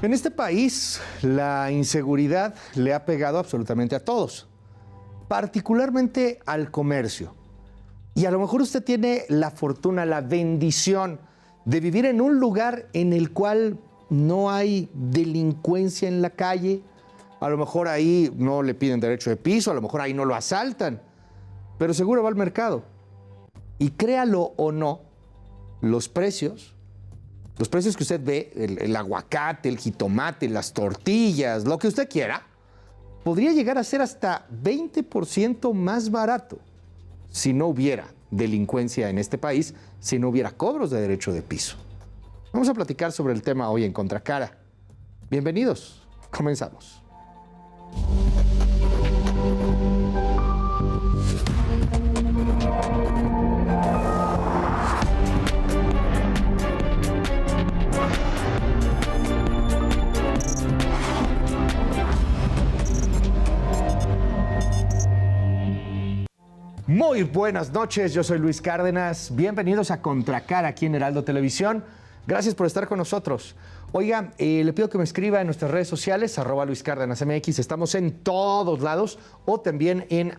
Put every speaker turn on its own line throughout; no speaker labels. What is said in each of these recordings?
En este país, la inseguridad le ha pegado absolutamente a todos, particularmente al comercio. Y a lo mejor usted tiene la fortuna, la bendición de vivir en un lugar en el cual no hay delincuencia en la calle. A lo mejor ahí no le piden derecho de piso, a lo mejor ahí no lo asaltan, pero seguro va al mercado. Y créalo o no, los precios que usted ve, el aguacate, el jitomate, las tortillas, lo que usted quiera, podría llegar a ser hasta 20% más barato si no hubiera delincuencia en este país, si no hubiera cobros de derecho de piso. Vamos a platicar sobre el tema hoy en Contracara. Bienvenidos, comenzamos. Muy buenas noches, yo soy Luis Cárdenas. Bienvenidos a Contracara aquí en Heraldo Televisión. Gracias por estar con nosotros. Oiga, le pido que me escriba en nuestras redes sociales, @LuisCárdenasMX. Estamos en todos lados o también en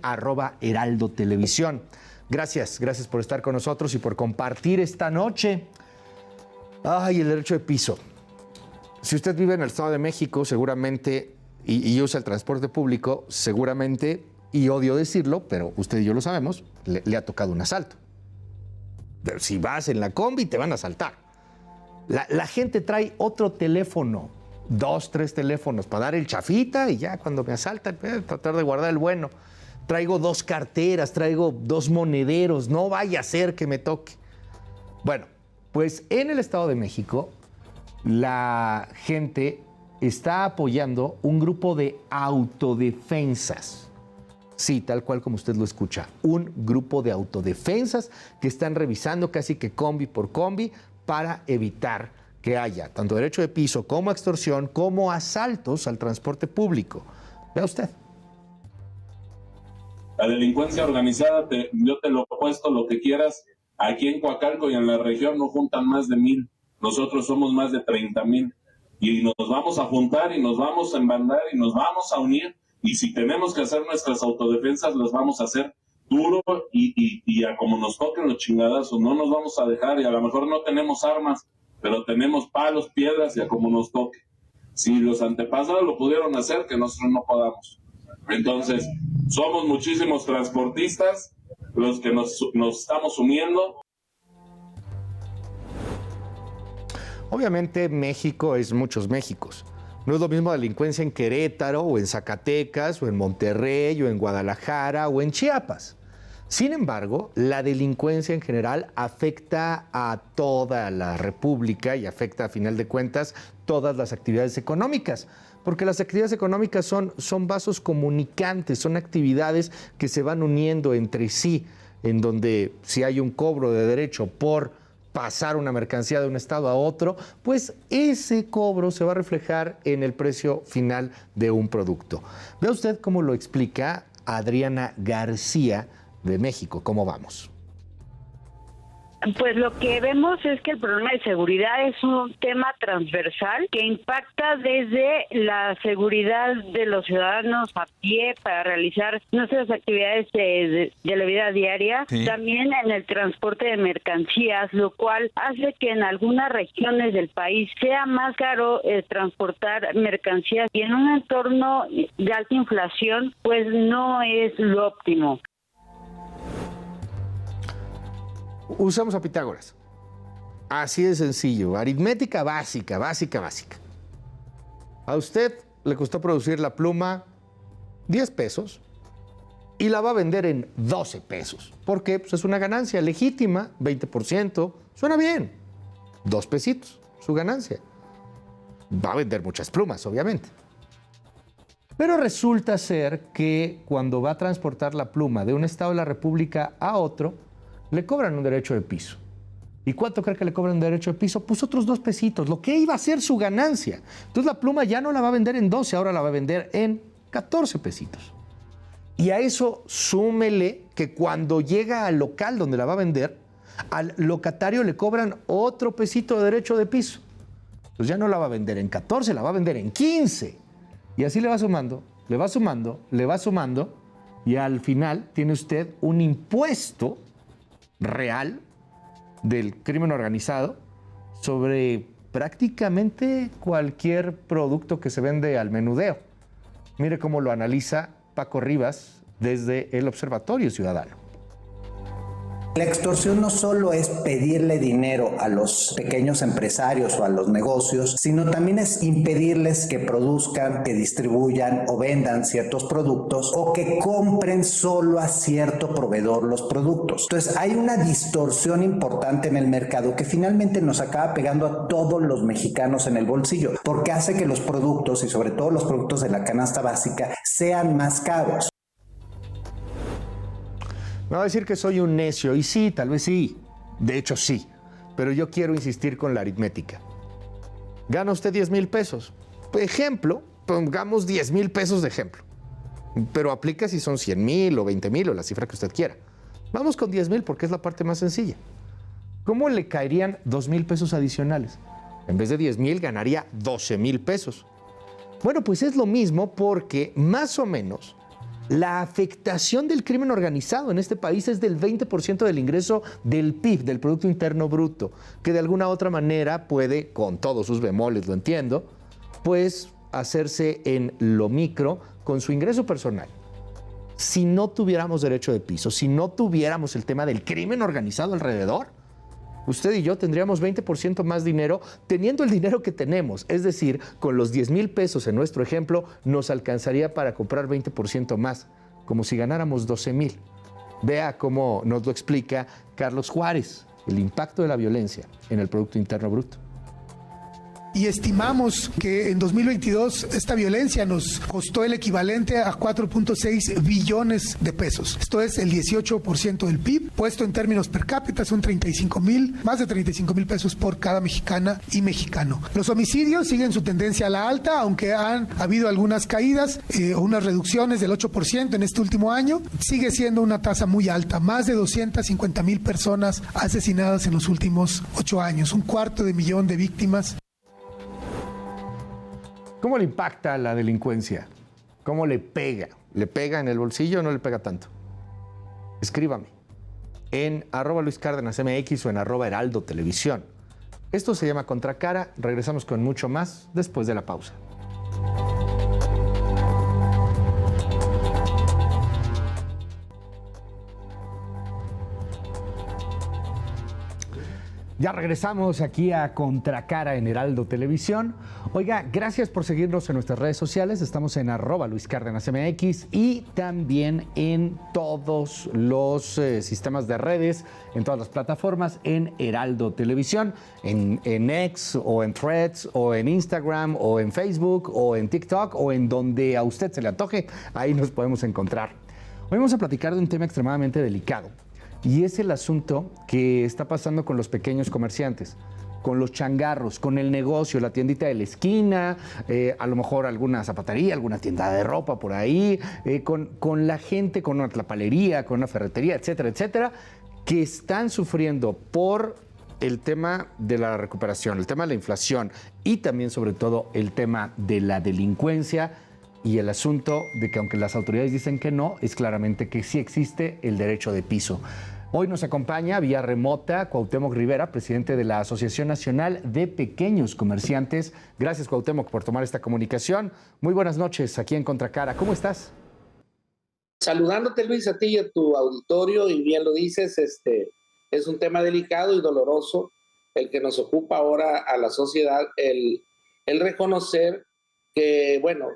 @Heraldo Televisión. Gracias por estar con nosotros y por compartir esta noche. Ay, el derecho de piso. Si usted vive en el Estado de México, seguramente, y usa el transporte público, seguramente, y odio decirlo, pero usted y yo lo sabemos, le ha tocado un asalto. Pero si vas en la combi, te van a asaltar. La gente trae otro teléfono, 2, 3 teléfonos para dar el chafita y ya cuando me asaltan, tratar de guardar el bueno. Traigo 2 carteras, traigo 2 monederos, no vaya a ser que me toque. Bueno, pues en el Estado de México, la gente está apoyando un grupo de autodefensas. Sí, tal cual como usted lo escucha, un grupo de autodefensas que están revisando casi que combi por combi para evitar que haya tanto derecho de piso como extorsión, como asaltos al transporte público. Vea usted.
La delincuencia organizada, yo te lo he puesto lo que quieras, aquí en Coacalco y en la región no juntan más de 1,000, nosotros somos más de 30,000 y nos vamos a juntar y nos vamos a embandar y nos vamos a unir. Y si tenemos que hacer nuestras autodefensas, las vamos a hacer duro y a como nos toquen los chingadazos. No nos vamos a dejar y a lo mejor no tenemos armas, pero tenemos palos, piedras y a como nos toque. Si los antepasados lo pudieron hacer, que nosotros no podamos. Entonces, somos muchísimos transportistas los que nos estamos uniendo.
Obviamente México es muchos Méxicos. No es lo mismo delincuencia en Querétaro, o en Zacatecas, o en Monterrey, o en Guadalajara, o en Chiapas. Sin embargo, la delincuencia en general afecta a toda la República y afecta, a final de cuentas, todas las actividades económicas. Porque las actividades económicas son vasos comunicantes, son actividades que se van uniendo entre sí, en donde si hay un cobro de derecho por pasar una mercancía de un estado a otro, pues ese cobro se va a reflejar en el precio final de un producto. Vea usted cómo lo explica Adriana García de México. ¿Cómo vamos?
Pues lo que vemos es que el problema de seguridad es un tema transversal que impacta desde la seguridad de los ciudadanos a pie para realizar nuestras actividades de la vida diaria, sí. También en el transporte de mercancías, lo cual hace que en algunas regiones del país sea más caro transportar mercancías y en un entorno de alta inflación pues no es lo óptimo.
Usamos a Pitágoras. Así de sencillo. Aritmética básica. A usted le costó producir la pluma 10 pesos y la va a vender en 12 pesos. ¿Por qué? Pues es una ganancia legítima, 20%. Suena bien. 2 pesitos, su ganancia. Va a vender muchas plumas, obviamente. Pero resulta ser que cuando va a transportar la pluma de un estado de la República a otro, le cobran un derecho de piso. ¿Y cuánto cree que le cobran un derecho de piso? Pues otros 2 pesitos, lo que iba a ser su ganancia. Entonces la pluma ya no la va a vender en 12, ahora la va a vender en 14 pesitos. Y a eso súmele que cuando llega al local donde la va a vender, al locatario le cobran otro pesito de derecho de piso. pues ya no la va a vender en 14, la va a vender en 15. Y así le va sumando, le va sumando, le va sumando, y al final tiene usted un impuesto real del crimen organizado sobre prácticamente cualquier producto que se vende al menudeo. Mire cómo lo analiza Paco Rivas desde el Observatorio Ciudadano.
La extorsión no solo es pedirle dinero a los pequeños empresarios o a los negocios, sino también es impedirles que produzcan, que distribuyan o vendan ciertos productos o que compren solo a cierto proveedor los productos. Entonces hay una distorsión importante en el mercado que finalmente nos acaba pegando a todos los mexicanos en el bolsillo, porque hace que los productos y sobre todo los productos de la canasta básica sean más caros.
Me va a decir que soy un necio, y sí, tal vez sí, de hecho sí, pero yo quiero insistir con la aritmética. Gana usted 10,000 pesos. Ejemplo, pongamos 10,000 pesos de ejemplo, pero aplica si son 100,000 o 20,000 o la cifra que usted quiera. Vamos con 10,000 porque es la parte más sencilla. ¿Cómo le caerían 2,000 pesos adicionales? En vez de 10,000 ganaría 12,000 pesos. Bueno, pues es lo mismo porque más o menos la afectación del crimen organizado en este país es del 20% del ingreso del PIB, del Producto Interno Bruto, que de alguna otra manera puede, con todos sus bemoles, lo entiendo, pues hacerse en lo micro con su ingreso personal. Si no tuviéramos derecho de piso, si no tuviéramos el tema del crimen organizado alrededor, usted y yo tendríamos 20% más dinero teniendo el dinero que tenemos. Es decir, con los 10,000 pesos en nuestro ejemplo, nos alcanzaría para comprar 20% más, como si ganáramos 12,000. Vea cómo nos lo explica Carlos Juárez, el impacto de la violencia en el Producto Interno Bruto.
Y estimamos que en 2022 esta violencia nos costó el equivalente a 4.6 billones de pesos. Esto es el 18% del PIB, puesto en términos per cápita son más de 35,000 pesos por cada mexicana y mexicano. Los homicidios siguen su tendencia a la alta, aunque han habido algunas caídas o unas reducciones del 8% en este último año. Sigue siendo una tasa muy alta, más de 250,000 personas asesinadas en los últimos 8 años, 250,000 de víctimas.
¿Cómo le impacta la delincuencia? ¿Cómo le pega? ¿Le pega en el bolsillo o no le pega tanto? Escríbame en @LuisCárdenasMX o en @Heraldo Televisión. Esto se llama Contracara. Regresamos con mucho más después de la pausa. Ya regresamos aquí a Contracara en Heraldo Televisión. Oiga, gracias por seguirnos en nuestras redes sociales. Estamos en @LuisCárdenasMX y también en todos los sistemas de redes, en todas las plataformas, en Heraldo Televisión, en X o en Threads o en Instagram o en Facebook o en TikTok o en donde a usted se le antoje. Ahí nos podemos encontrar. Hoy vamos a platicar de un tema extremadamente delicado. Y es el asunto que está pasando con los pequeños comerciantes, con los changarros, con el negocio, la tiendita de la esquina, a lo mejor alguna zapatería, alguna tienda de ropa por ahí, con la gente, con una tlapalería, con una ferretería, etcétera, etcétera, que están sufriendo por el tema de la recuperación, el tema de la inflación y también, sobre todo, el tema de la delincuencia y el asunto de que, aunque las autoridades dicen que no, es claramente que sí existe el derecho de piso. Hoy nos acompaña vía remota Cuauhtémoc Rivera, presidente de la Asociación Nacional de Pequeños Comerciantes. Gracias, Cuauhtémoc, por tomar esta comunicación. Muy buenas noches aquí en Contracara. ¿Cómo estás?
Saludándote, Luis, a ti y a tu auditorio, y bien lo dices, es un tema delicado y doloroso el que nos ocupa ahora a la sociedad, el reconocer que, bueno,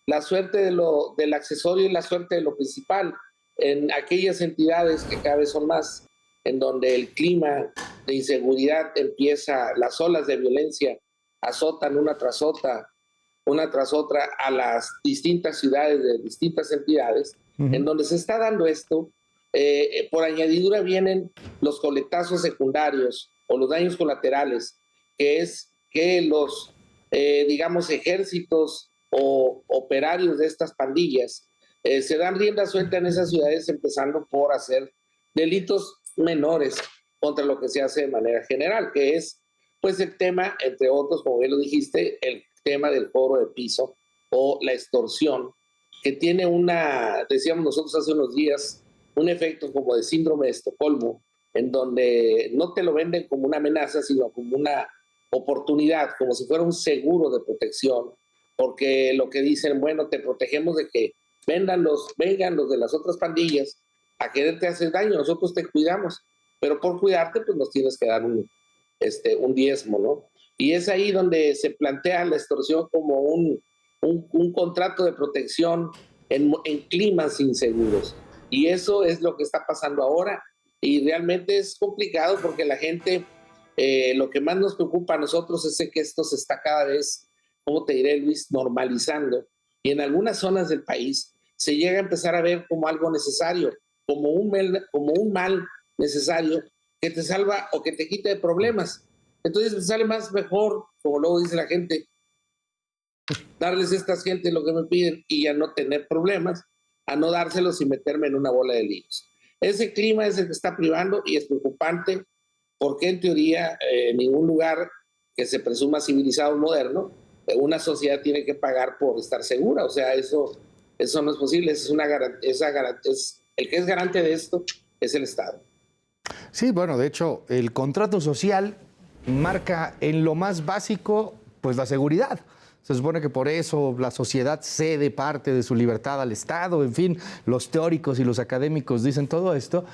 la suerte del accesorio y la suerte de lo principal en aquellas entidades que cada vez son más, en donde el clima de inseguridad empieza, las olas de violencia azotan una tras otra a las distintas ciudades de distintas entidades, en donde se está dando esto. Por añadidura vienen los coletazos secundarios o los daños colaterales, que es que los, digamos, ejércitos o operarios de estas pandillas se dan rienda suelta en esas ciudades, empezando por hacer delitos menores contra lo que se hace de manera general, que es pues el tema, entre otros, como bien lo dijiste, el tema del cobro de piso o la extorsión, que tiene decíamos nosotros hace unos días, un efecto como de síndrome de Estocolmo, en donde no te lo venden como una amenaza, sino como una oportunidad, como si fuera un seguro de protección, porque lo que dicen, bueno, te protegemos de que vengan los de las otras pandillas a quererte hacer daño, nosotros te cuidamos, pero por cuidarte, pues nos tienes que dar un diezmo, ¿no? Y es ahí donde se plantea la extorsión como un contrato de protección en climas inseguros. Y eso es lo que está pasando ahora. Y realmente es complicado porque la gente, lo que más nos preocupa a nosotros es que esto se está cada vez, ¿cómo te diré, Luis?, normalizando. Y en algunas zonas del país se llega a empezar a ver como algo necesario, como un mal necesario que te salva o que te quita de problemas. Entonces me sale más mejor, como luego dice la gente, darles a estas gente lo que me piden y ya no tener problemas, a no dárselos y meterme en una bola de líos. Ese clima es el que está privando y es preocupante porque en teoría en ningún lugar que se presuma civilizado o moderno, una sociedad tiene que pagar por estar segura. O sea, eso no es posible. El que es garante de esto es el Estado.
Sí, bueno, de hecho, el contrato social marca en lo más básico, pues la seguridad. Se supone que por eso la sociedad cede parte de su libertad al Estado, en fin, los teóricos y los académicos dicen todo esto,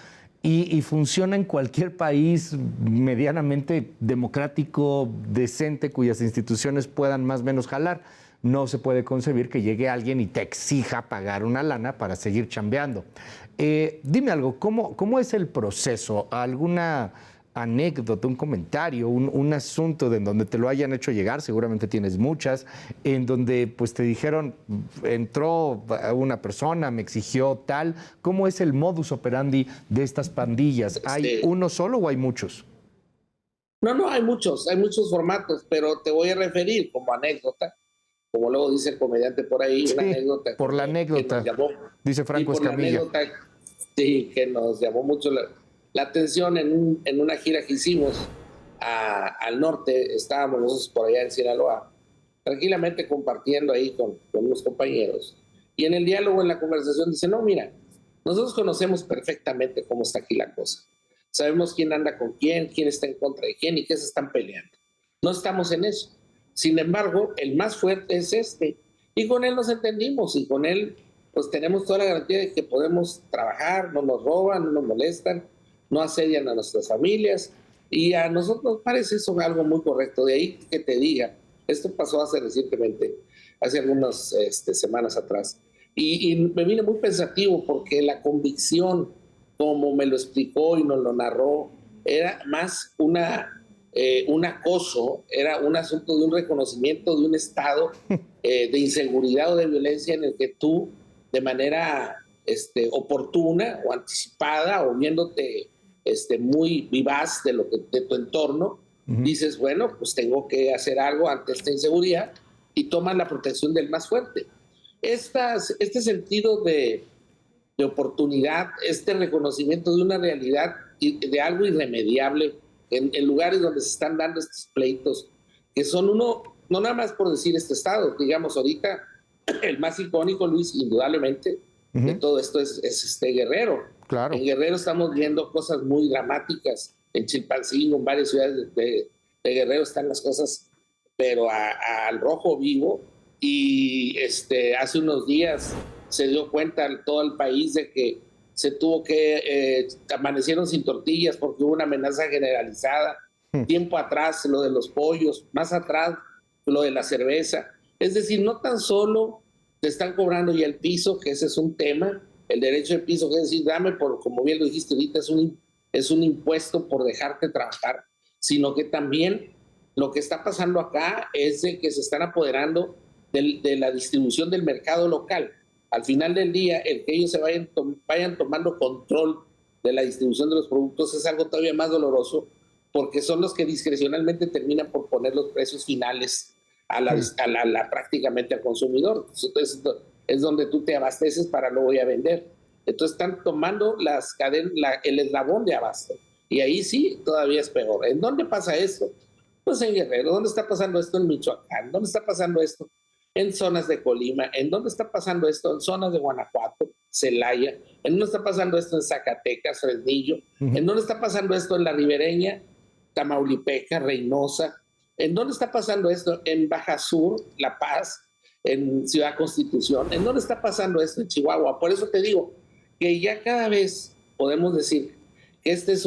y funciona en cualquier país medianamente democrático, decente, cuyas instituciones puedan más o menos jalar. No se puede concebir que llegue alguien y te exija pagar una lana para seguir chambeando. Dime algo, ¿cómo es el proceso? ¿Alguna anécdota, un comentario, un asunto en donde te lo hayan hecho llegar? Seguramente tienes muchas, en donde pues te dijeron, entró una persona, me exigió tal. ¿Cómo es el modus operandi de estas pandillas? ¿Hay uno solo o hay muchos?
No, hay muchos formatos, pero te voy a referir como anécdota, como luego dice el comediante por ahí,
sí,
una anécdota.
Por la anécdota, dice Franco Escamilla.
Sí, que nos llamó mucho la atención en una gira que hicimos al norte. Estábamos nosotros por allá en Sinaloa, tranquilamente compartiendo ahí con unos compañeros. Y en el diálogo, en la conversación, dice, no, mira, nosotros conocemos perfectamente cómo está aquí la cosa. Sabemos quién anda con quién está en contra de quién y qué se están peleando. No estamos en eso. Sin embargo, el más fuerte es este. Y con él nos entendimos y con él pues tenemos toda la garantía de que podemos trabajar, no nos roban, no nos molestan, no asedian a nuestras familias. Y a nosotros nos parece eso algo muy correcto. De ahí que te diga, esto pasó recientemente, hace algunas semanas atrás. Y me vine muy pensativo porque la convicción, como me lo explicó y nos lo narró, era más un acoso, era un asunto de un reconocimiento de un estado de inseguridad o de violencia en el que tú, de manera oportuna o anticipada o viéndote muy vivaz de tu entorno, dices, bueno, pues tengo que hacer algo ante esta inseguridad y tomas la protección del más fuerte. Este sentido de oportunidad, este reconocimiento de una realidad y de algo irremediable en lugares donde se están dando estos pleitos, que son no nada más por decir este estado, digamos ahorita el más icónico, Luis, indudablemente, de todo esto es Guerrero.
Claro.
En Guerrero estamos viendo cosas muy dramáticas, en Chilpancingo, en varias ciudades de Guerrero están las cosas, pero al rojo vivo, y hace unos días se dio cuenta todo el país de que se tuvo que, amanecieron sin tortillas porque hubo una amenaza generalizada. Tiempo atrás lo de los pollos, más atrás lo de la cerveza. Es decir, no tan solo te están cobrando ya el piso, que ese es un tema, el derecho de piso, que es decir, dame por, como bien lo dijiste ahorita, es un impuesto por dejarte trabajar, sino que también lo que está pasando acá es de que se están apoderando de la distribución del mercado local. Al final del día, el que ellos se vayan tomando control de la distribución de los productos es algo todavía más doloroso, porque son los que discrecionalmente terminan por poner los precios finales prácticamente al consumidor. Entonces es donde tú te abasteces para luego ya vender. Entonces están tomando el eslabón de abasto. Y ahí sí, todavía es peor. ¿En dónde pasa esto? Pues en Guerrero. ¿Dónde está pasando esto en Michoacán? ¿Dónde está pasando esto en zonas de Colima? ¿En dónde está pasando esto en zonas de Guanajuato, Celaya? ¿En dónde está pasando esto en Zacatecas, Fresnillo? ¿En dónde está pasando esto en la ribereña, Tamaulipeca, Reynosa? ¿En dónde está pasando esto en Baja Sur, La Paz, en Ciudad Constitución? ¿En dónde está pasando esto en Chihuahua? Por eso te digo que ya cada vez podemos decir que este es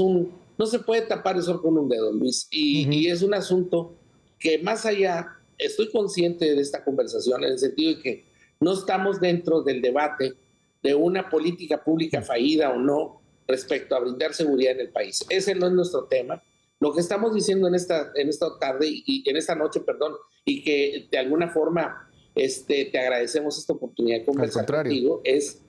no se puede tapar el sol con un dedo, Luis, y es un asunto que más allá, estoy consciente de esta conversación en el sentido de que no estamos dentro del debate de una política pública fallida o no respecto a brindar seguridad en el país. Ese no es nuestro tema. Lo que estamos diciendo en esta tarde y en esta noche, perdón, y que de alguna forma te agradecemos esta oportunidad de conversar contigo, es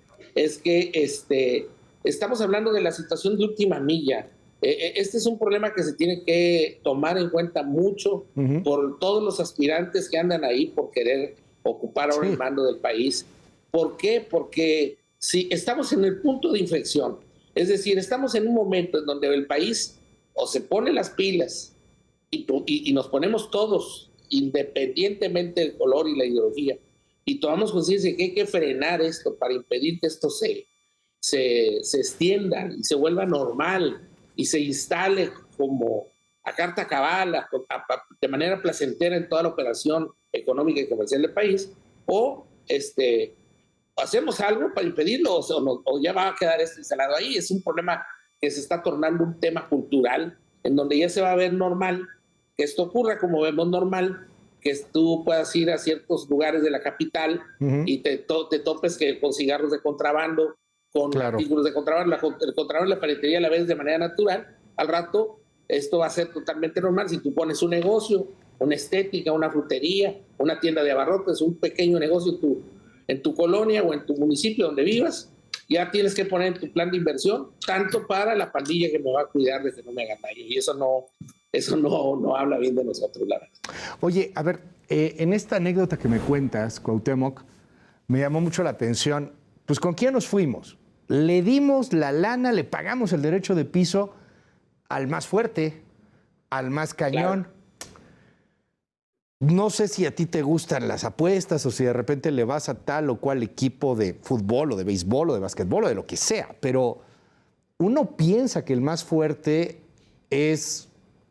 que estamos hablando de la situación de última milla. Este es un problema que se tiene que tomar en cuenta mucho por todos los aspirantes que andan ahí por querer ocupar ahora el mando del país. ¿Por qué? Porque si estamos en el punto de inflexión, es decir, estamos en un momento en donde el país o se pone las pilas y nos ponemos todos, independientemente del color y la ideología, y tomamos conciencia de que hay que frenar esto para impedir que esto se extienda y se vuelva normal y se instale como a carta cabal, de manera placentera en toda la operación económica y comercial del país, o hacemos algo para impedirlo o ya va a quedar esto instalado ahí. Es un problema que se está tornando un tema cultural en donde ya se va a ver normal que esto ocurra, como vemos normal que tú puedas ir a ciertos lugares de la capital y te topes con cigarros de contrabando, con artículos de contrabando. El contrabando y la piratería la ves de manera natural. Al rato esto va a ser totalmente normal. Si tú pones un negocio, una estética, una frutería, una tienda de abarrotes, un pequeño negocio en tu colonia o en tu municipio donde vivas, ya tienes que poner tu plan de inversión, tanto para la pandilla que me va a cuidar de que no me hagan daño. Y eso no habla bien de nosotros, la verdad.
Oye, a ver, en esta anécdota que me cuentas, Cuauhtémoc, me llamó mucho la atención. Pues, ¿con quién nos fuimos? Le dimos la lana, le pagamos el derecho de piso al más fuerte, al más cañón. Claro. No sé si a ti te gustan las apuestas o si de repente le vas a tal o cual equipo de fútbol o de béisbol o de básquetbol o de lo que sea, pero uno piensa que el más fuerte es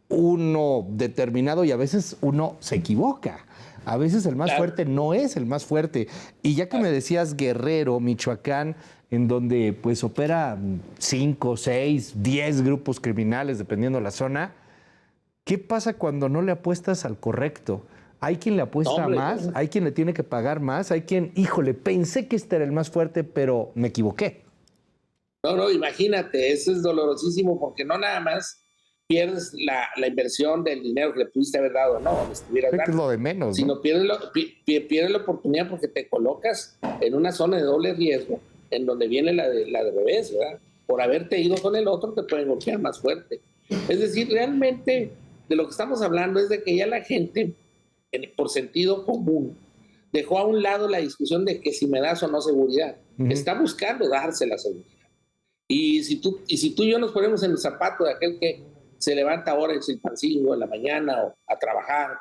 uno determinado y a veces uno se equivoca. A veces el más fuerte no es el más fuerte. Y ya que me decías Guerrero, Michoacán, en donde pues opera 5, 6, 10 grupos criminales, dependiendo de la zona, ¿qué pasa cuando no le apuestas al correcto? Hay quien le apuesta más, hay quien le tiene que pagar más, hay quien, híjole, pensé que este era el más fuerte, pero me equivoqué.
No, imagínate, eso es dolorosísimo porque no nada más pierdes la inversión del dinero que le pudiste haber dado, no, le estuvieras dando.
Es lo de menos,
sino
¿no?
pierdes la oportunidad porque te colocas en una zona de doble riesgo, en donde viene la de revés, ¿verdad? Por haberte ido con el otro te pueden golpear más fuerte. Es decir, realmente de lo que estamos hablando es de que ya la gente, por sentido común, dejó a un lado la discusión de que si me das o no seguridad. Está buscando darse la seguridad. Y si tú y yo nos ponemos en el zapato de aquel que se levanta ahora en Chilpancingo en la mañana o a trabajar,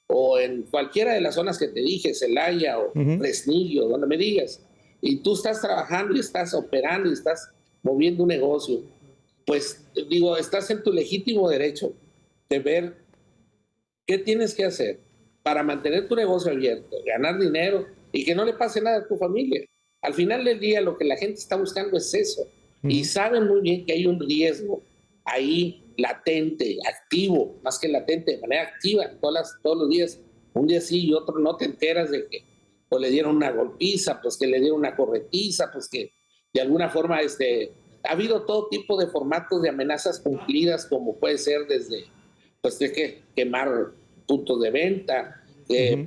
o en cualquiera de las zonas que te dije, Celaya o Fresnillo, donde me digas, y tú estás trabajando y estás operando y estás moviendo un negocio, pues digo, estás en tu legítimo derecho de ver qué tienes que hacer para mantener tu negocio abierto, ganar dinero y que no le pase nada a tu familia. Al final del día lo que la gente está buscando es eso. Y saben muy bien que hay un riesgo ahí latente, activo, más que latente, de manera activa, todos los días, un día sí y otro no te enteras de que pues le dieron una golpiza, pues que le dieron una corretiza, pues que de alguna forma ha habido todo tipo de formatos de amenazas cumplidas, como puede ser desde pues de que quemar puntos de venta,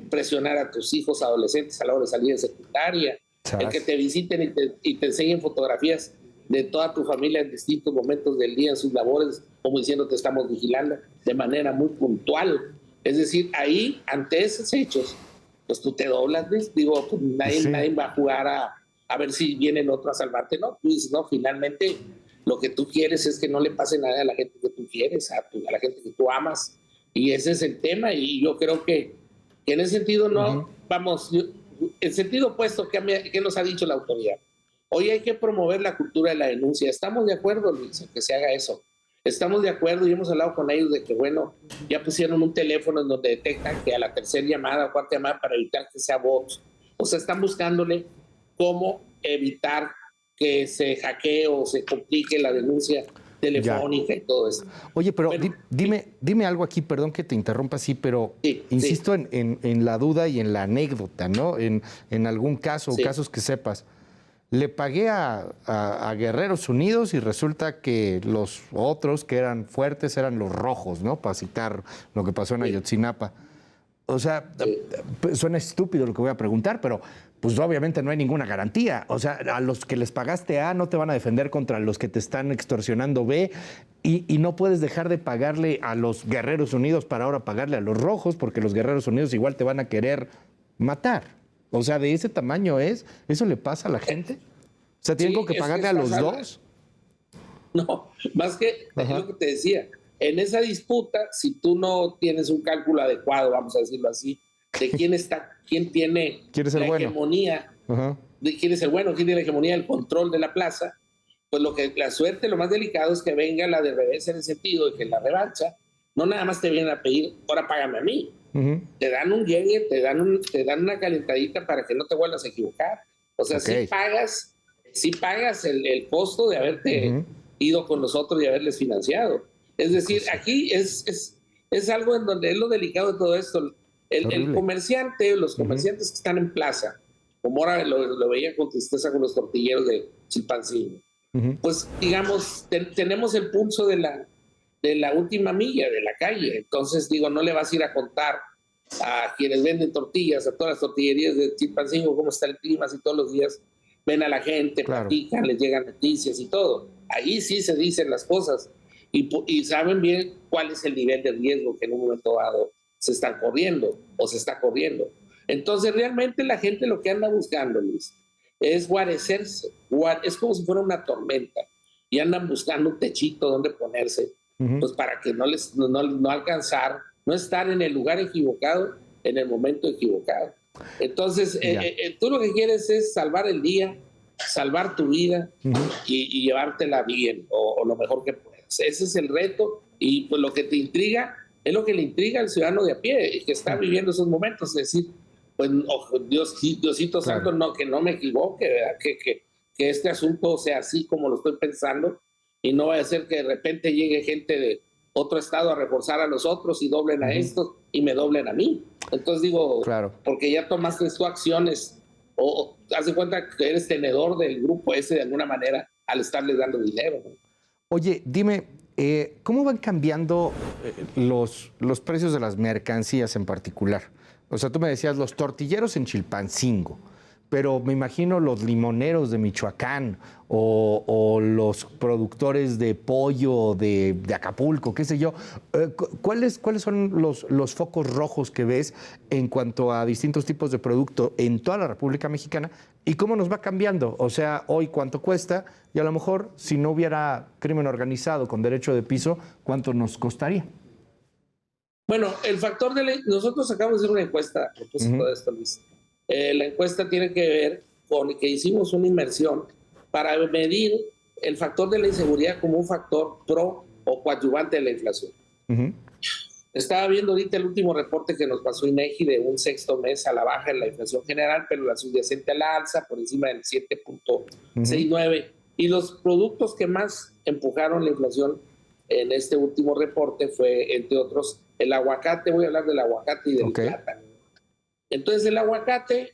presionar a tus hijos adolescentes a la hora de salir de secundaria, el que te visiten y te enseñen fotografías de toda tu familia en distintos momentos del día en sus labores, como diciendo te estamos vigilando de manera muy puntual. Es decir, ahí, ante esos hechos, pues tú te doblas, ¿ves? Digo, pues nadie va a jugar a ver si viene el otro a salvarte, ¿no? Tú dices, no, finalmente lo que tú quieres es que no le pase nada a la gente que tú quieres, a la gente que tú amas, Y ese es el tema, y yo creo que en ese sentido no, vamos, el sentido opuesto que nos ha dicho la autoridad. Hoy hay que promover la cultura de la denuncia. ¿Estamos de acuerdo, Luis, en que se haga eso? Estamos de acuerdo y hemos hablado con ellos de que, bueno, ya pusieron un teléfono en donde detectan que a la tercera llamada o cuarta llamada para evitar que sea bots. O sea, están buscándole cómo evitar que se hackee o se complique la denuncia telefónica y todo eso.
Oye, pero
Bueno,
dime algo aquí, perdón que te interrumpa así, pero
Sí,
insisto en la duda y en la anécdota, ¿no? En algún caso o
Sí.
casos que sepas. Le pagué a Guerreros Unidos y resulta que los otros que eran fuertes eran los rojos, ¿no? Para citar lo que pasó en Ayotzinapa. O sea, suena estúpido lo que voy a preguntar, pero pues obviamente no hay ninguna garantía. O sea, a los que les pagaste A no te van a defender contra los que te están extorsionando B y no puedes dejar de pagarle a los Guerreros Unidos para ahora pagarle a los rojos porque los Guerreros Unidos igual te van a querer matar. O sea, de ese tamaño es, ¿eso le pasa a la gente? O sea, ¿tienen que pagarle a los dos?
No, más que es lo que te decía. En esa disputa, si tú no tienes un cálculo adecuado, vamos a decirlo así, de quién tiene la hegemonía, de quién es el bueno, quién tiene la hegemonía del control de la plaza, pues la suerte, lo más delicado es que venga la de revés en el sentido de que la revancha no nada más te vienen a pedir, ahora págame a mí. Te dan un llegue, te dan una calentadita para que no te vuelvas a equivocar. O sea, si pagas el costo de haberte ido con nosotros y haberles financiado. Es decir, aquí es algo en donde es lo delicado de todo esto. El comerciante, los comerciantes que están en plaza, como ahora lo veía con tristeza con los tortilleros de Chilpancingo, pues digamos, tenemos el pulso de la última milla de la calle. Entonces, digo, no le vas a ir a contar a quienes venden tortillas, a todas las tortillerías de Chilpancingo, cómo está el clima, si todos los días ven a la gente, platican, les llegan noticias y todo. Ahí sí se dicen las cosas y saben bien cuál es el nivel de riesgo que en un momento dado se están corriendo o se está corriendo. Entonces, realmente la gente lo que anda buscando, Luis, es guarecerse. Es como si fuera una tormenta y andan buscando un techito donde ponerse, pues para que no alcanzar, no estar en el lugar equivocado, en el momento equivocado. Entonces, tú lo que quieres es salvar el día, salvar tu vida y llevártela bien o lo mejor que puedas. Ese es el reto y pues lo que te intriga es lo que le intriga al ciudadano de a pie que está viviendo esos momentos. Es decir, pues Diosito Santo, que no me equivoque, ¿verdad? Que este asunto sea así como lo estoy pensando y no vaya a ser que de repente llegue gente de otro estado a reforzar a los otros y doblen a estos y me doblen a mí. Entonces digo, porque ya tomaste tú acciones o haz de cuenta que eres tenedor del grupo ese de alguna manera al estarles dando dinero, ¿no?
Oye, dime, ¿cómo van cambiando los precios de las mercancías en particular? O sea, tú me decías los tortilleros en Chilpancingo, pero me imagino los limoneros de Michoacán o los productores de pollo de Acapulco, qué sé yo. ¿Cuáles son los focos rojos que ves en cuanto a distintos tipos de producto en toda la República Mexicana y cómo nos va cambiando? O sea, hoy cuánto cuesta y a lo mejor si no hubiera crimen organizado con derecho de piso, ¿cuánto nos costaría?
Bueno, el factor nosotros acabamos de hacer una encuesta a propósito de esto, Luis. La encuesta tiene que ver con que hicimos una inmersión para medir el factor de la inseguridad como un factor pro o coadyuvante de la inflación. Estaba viendo ahorita el último reporte que nos pasó INEGI de un sexto mes a la baja en la inflación general, pero la subyacente a la alza por encima del 7.69. Y los productos que más empujaron la inflación en este último reporte fue, entre otros, el aguacate. Voy a hablar del aguacate y del plátano. Entonces, el aguacate,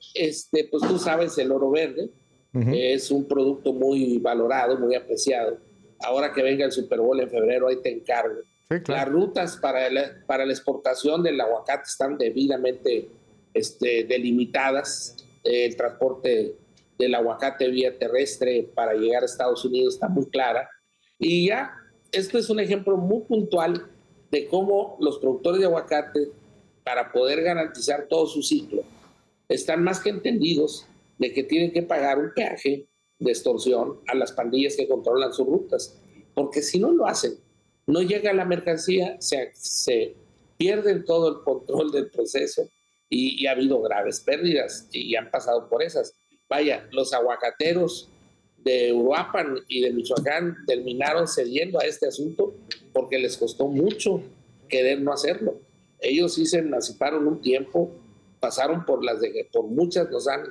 pues tú sabes, el oro verde, es un producto muy valorado, muy apreciado. Ahora que venga el Super Bowl en febrero, ahí te encargo. Sí, claro. Las rutas para la exportación del aguacate están debidamente delimitadas. El transporte del aguacate vía terrestre para llegar a Estados Unidos está muy clara. Y ya, esto es un ejemplo muy puntual de cómo los productores de aguacate, para poder garantizar todo su ciclo, están más que entendidos de que tienen que pagar un peaje de extorsión a las pandillas que controlan sus rutas, porque si no lo hacen, no llega la mercancía, se pierden todo el control del proceso y ha habido graves pérdidas y han pasado por esas. Vaya, los aguacateros de Uruapan y de Michoacán terminaron cediendo a este asunto porque les costó mucho querer no hacerlo. Ellos sí se emanciparon un tiempo, pasaron por muchas, nos han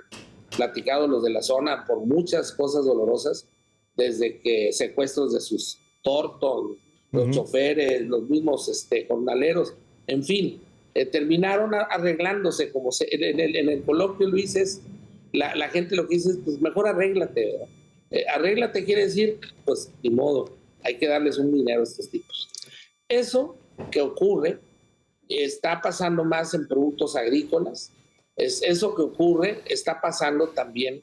platicado los de la zona, por muchas cosas dolorosas, desde que secuestros de sus tortos, los choferes, los mismos jornaleros, en fin, terminaron arreglándose, como en el coloquio, Luis, la gente lo que dice es, pues mejor arréglate, ¿verdad? Arréglate quiere decir, pues ni modo, hay que darles un dinero a estos tipos. Eso que ocurre está pasando más en productos agrícolas, eso que ocurre está pasando también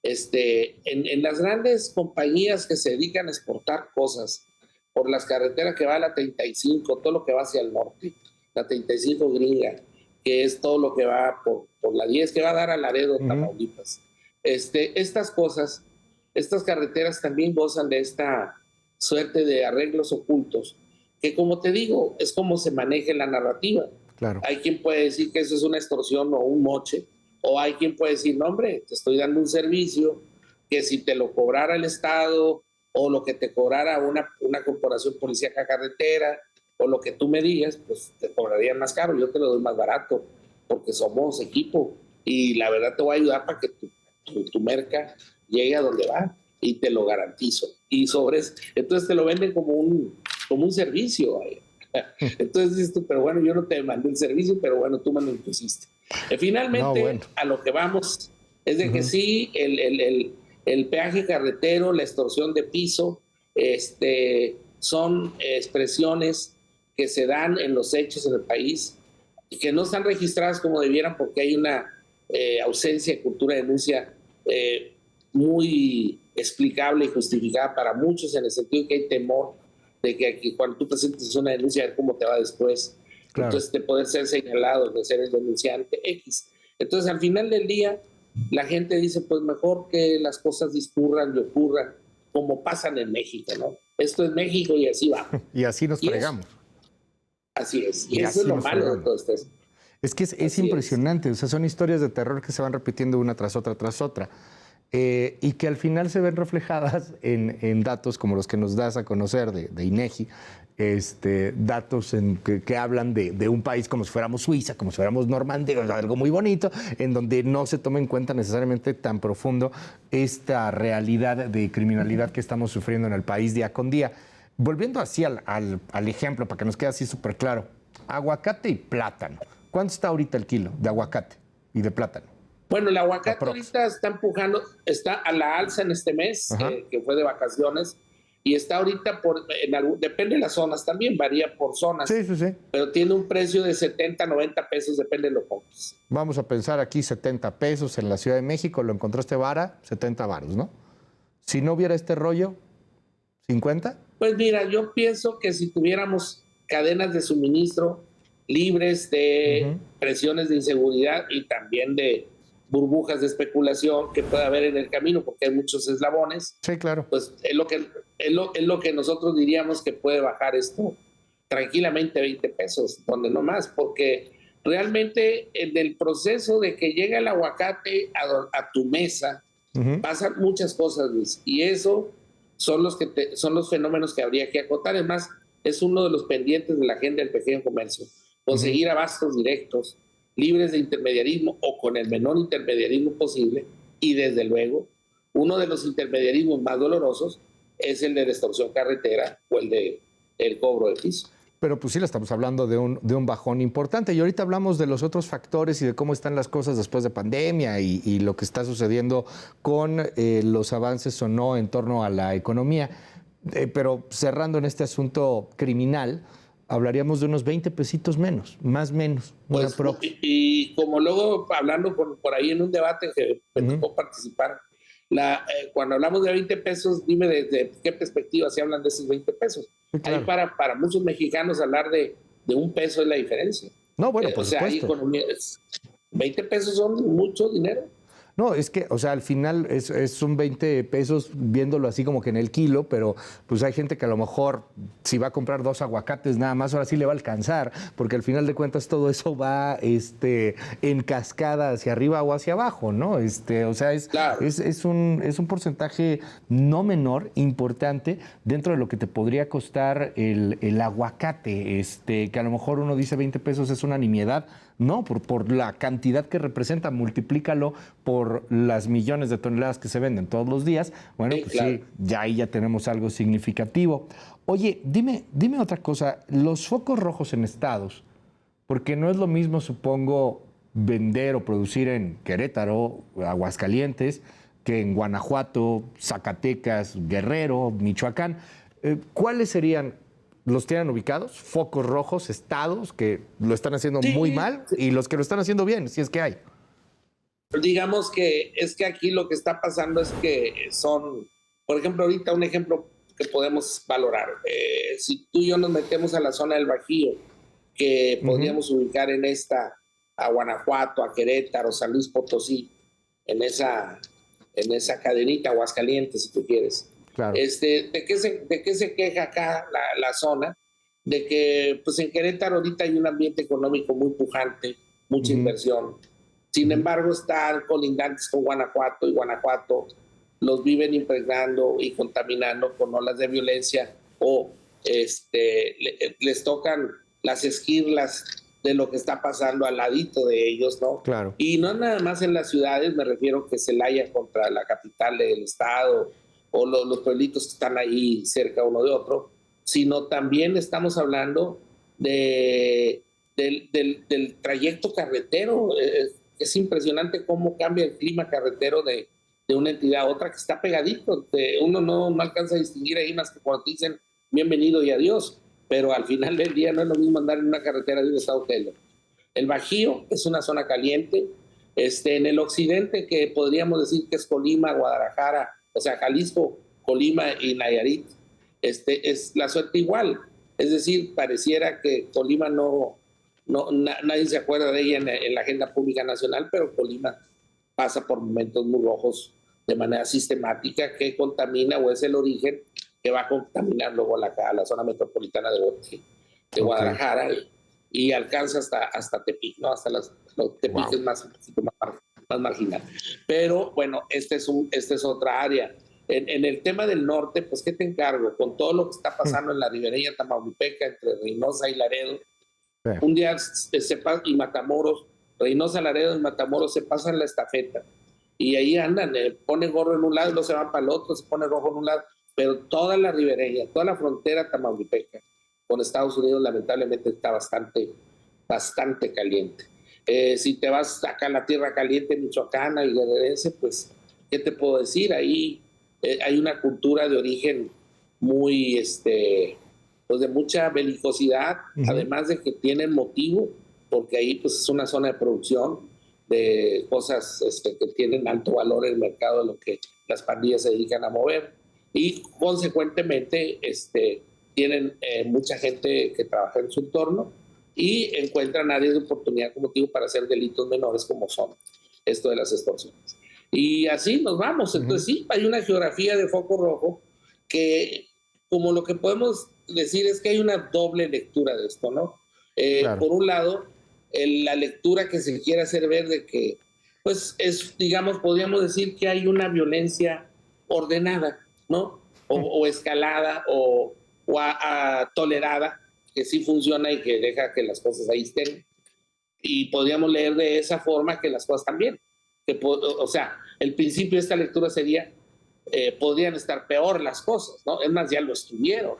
en las grandes compañías que se dedican a exportar cosas por las carreteras que va a la 35, todo lo que va hacia el norte, la 35 gringa, que es todo lo que va por la 10, que va a dar a Laredo, Tamaulipas. Estas cosas, estas carreteras también gozan de esta suerte de arreglos ocultos, que como te digo, es como se maneja la narrativa.
Claro.
Hay quien puede decir que eso es una extorsión o un moche, o hay quien puede decir, no hombre, te estoy dando un servicio que si te lo cobrara el Estado o lo que te cobrara una corporación policíaca carretera o lo que tú me digas, pues te cobrarían más caro, yo te lo doy más barato porque somos equipo y la verdad te voy a ayudar para que tu merca llegue a donde va y te lo garantizo. Y entonces te lo venden como un servicio. Entonces dices tú, pero bueno, yo no te mandé el servicio, pero bueno, tú me lo impusiste. Finalmente, a lo que vamos es de que sí, el peaje carretero, la extorsión de piso, son expresiones que se dan en los hechos en el país y que no están registradas como debieran porque hay una ausencia de cultura de denuncia muy explicable y justificada para muchos, en el sentido de que hay temor de que cuando tú presentes una denuncia, a ver cómo te va después. Claro. Entonces, de poder ser señalado, de ser el denunciante X. Entonces, al final del día, la gente dice, pues mejor que las cosas discurran y ocurran como pasan en México, ¿no? Esto es México y así va.
Y así nos fregamos.
Así es. Y eso es lo malo de todo esto.
Es que es impresionante. O sea, son historias de terror que se van repitiendo una tras otra, tras otra. Y que al final se ven reflejadas en datos como los que nos das a conocer de INEGI, datos que hablan de un país como si fuéramos Suiza, como si fuéramos Normandía, algo muy bonito, en donde no se toma en cuenta necesariamente tan profundo esta realidad de criminalidad que estamos sufriendo en el país día con día. Volviendo así al ejemplo, para que nos quede así súper claro, aguacate y plátano. ¿Cuánto está ahorita el kilo de aguacate y de plátano?
Bueno, el aguacate ahorita está empujando, está a la alza en este mes, que fue de vacaciones, y está ahorita depende de las zonas también, varía por zonas,
sí.
Pero tiene un precio de 70, 90 pesos, depende de lo compres.
Vamos a pensar aquí 70 pesos en la Ciudad de México, lo encontraste vara, 70 varos, ¿no? Si no hubiera este rollo, ¿50?
Pues mira, yo pienso que si tuviéramos cadenas de suministro libres de presiones de inseguridad y también de burbujas de especulación que puede haber en el camino, porque hay muchos eslabones.
Sí, claro.
Pues es lo que nosotros diríamos que puede bajar esto tranquilamente 20 pesos, donde no más, porque realmente en el proceso de que llega el aguacate a tu mesa, pasan muchas cosas, Luis, y eso son los fenómenos que habría que acotar. Además, es uno de los pendientes de la agenda del pequeño comercio, conseguir abastos directos, libres de intermediarismo o con el menor intermediarismo posible, y desde luego uno de los intermediarismos más dolorosos es el de la extorsión carretera o el cobro de piso.
Pero pues sí, le estamos hablando de un bajón importante, y ahorita hablamos de los otros factores y de cómo están las cosas después de pandemia y lo que está sucediendo con los avances o no en torno a la economía, pero cerrando en este asunto criminal, hablaríamos de unos 20 pesitos menos, más o menos.
Pues, y como luego hablando por ahí en un debate que me tocó participar, cuando hablamos de 20 pesos, dime desde qué perspectiva se hablan de esos 20 pesos. Sí, claro. Ahí para muchos mexicanos hablar de un peso es la diferencia.
No, bueno, por supuesto.
Hay economías. 20 pesos son mucho dinero.
No, es que, o sea, al final son 20 pesos viéndolo así como que en el kilo, pero pues hay gente que a lo mejor si va a comprar 2 aguacates nada más, ahora sí le va a alcanzar, porque al final de cuentas todo eso va en cascada hacia arriba o hacia abajo, ¿no? O sea,
Claro.
es un porcentaje no menor, importante, dentro de lo que te podría costar el aguacate, que a lo mejor uno dice 20 pesos es una nimiedad. No, por la cantidad que representa, multiplícalo por las millones de toneladas que se venden todos los días. Bueno,
Sí,
pues
claro.
sí, ahí ya tenemos algo significativo. Oye, dime otra cosa, los focos rojos en estados, porque no es lo mismo, supongo, vender o producir en Querétaro, Aguascalientes, que en Guanajuato, Zacatecas, Guerrero, Michoacán. ¿Cuáles serían? ¿Los tienen ubicados? Focos rojos, estados que lo están haciendo muy
Sí,
mal y los que lo están haciendo bien, si es que hay.
digamos que es que aquí lo que está pasando es que son, por ejemplo, ahorita un ejemplo que podemos valorar. Si tú y yo nos metemos a la zona del Bajío, que podríamos ubicar a Guanajuato, a Querétaro, San Luis Potosí, en esa cadenita, Aguascalientes, si tú quieres.
Claro.
¿De qué se queja acá la zona? De que pues en Querétaro ahorita hay un ambiente económico muy pujante, mucha inversión. Sin embargo, están colindantes con Guanajuato y Guanajuato los viven impregnando y contaminando con olas de violencia o les tocan las esquirlas de lo que está pasando al ladito de ellos, ¿no?
Claro.
Y no nada más en las ciudades, me refiero que Celaya contra la capital del estado o los pueblitos que están ahí cerca uno de otro, sino también estamos hablando del trayecto carretero. Es impresionante cómo cambia el clima carretero de una entidad a otra que está pegadito. Uno no alcanza a distinguir ahí más que cuando te dicen bienvenido y adiós, pero al final del día no es lo mismo andar en una carretera de un estado que el otro. El Bajío es una zona caliente. En el occidente, que podríamos decir que es Colima, Guadalajara, o sea, Jalisco, Colima y Nayarit, es la suerte igual. Es decir, pareciera que Colima nadie se acuerda de ella en la agenda pública nacional, pero Colima pasa por momentos muy rojos de manera sistemática, que contamina o es el origen que va a contaminar luego a la zona metropolitana de Guadalajara y alcanza hasta Tepic, ¿no? Hasta los Tepic es más marginal. Pero bueno, esta es otra área. En el tema del norte, pues, ¿qué te encargo? Con todo lo que está pasando en la ribereña tamaulipeca, entre Reynosa y Laredo, un día y Matamoros, Reynosa, Laredo y Matamoros se pasan la estafeta y ahí andan, ponen gorro en un lado y luego se van para el otro, se pone rojo en un lado, pero toda la ribereña, toda la frontera tamaulipeca con Estados Unidos lamentablemente está bastante caliente. Si te vas acá a la tierra caliente michoacana y guerrerense, pues, ¿qué te puedo decir? Ahí hay una cultura de origen muy, pues de mucha belicosidad, además de que tienen motivo, porque ahí pues es una zona de producción de cosas que tienen alto valor en el mercado de lo que las pandillas se dedican a mover, y consecuentemente tienen mucha gente que trabaja en su entorno y encuentran áreas de oportunidad como motivo para hacer delitos menores como son esto de las extorsiones. Y así nos vamos. Entonces sí, hay una geografía de foco rojo que, como lo que podemos decir es que hay una doble lectura de esto, ¿no? Claro. Por un lado, la lectura que se quiere hacer ver de que, pues, digamos, podríamos decir que hay una violencia ordenada, ¿no? O escalada o tolerada, que sí funciona y que deja que las cosas ahí estén. Y podríamos leer de esa forma que las cosas también. O sea, el principio de esta lectura sería, podrían estar peor las cosas, ¿no? Es más, ya lo estuvieron.